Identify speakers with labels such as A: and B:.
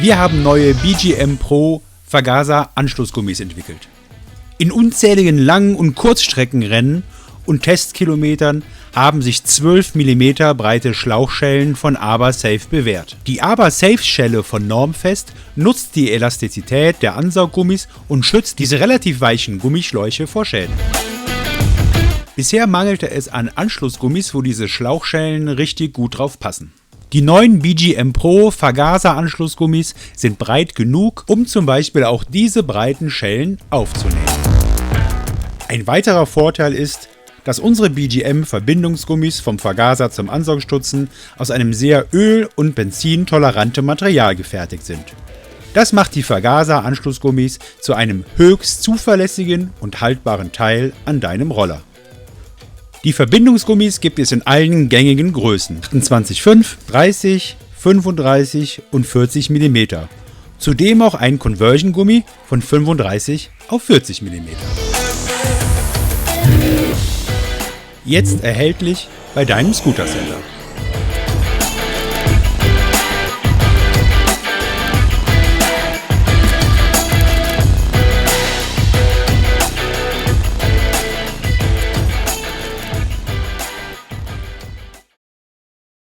A: Wir haben neue BGM Pro Vergaser-Anschlussgummis entwickelt. In unzähligen Lang- und Kurzstreckenrennen und Testkilometern haben sich 12 mm breite Schlauchschellen von ABA-Safe bewährt. Die ABA-Safe-Schelle von Normfest nutzt die Elastizität der Ansaugummis und schützt diese relativ weichen Gummischläuche vor Schäden. Bisher mangelte es an Anschlussgummis, wo diese Schlauchschellen richtig gut drauf passen. Die neuen BGM Pro Vergaser-Anschlussgummis sind breit genug, um zum Beispiel auch diese breiten Schellen aufzunehmen. Ein weiterer Vorteil ist, dass unsere BGM-Verbindungsgummis vom Vergaser zum Ansaugstutzen aus einem sehr öl- und benzintoleranten Material gefertigt sind. Das macht die Vergaser-Anschlussgummis zu einem höchst zuverlässigen und haltbaren Teil an deinem Roller. Die Verbindungsgummis gibt es in allen gängigen Größen: 28,5, 30, 35 und 40 mm. Zudem auch ein Conversion-Gummi von 35 auf 40 mm. Jetzt erhältlich bei deinem Scooter Center.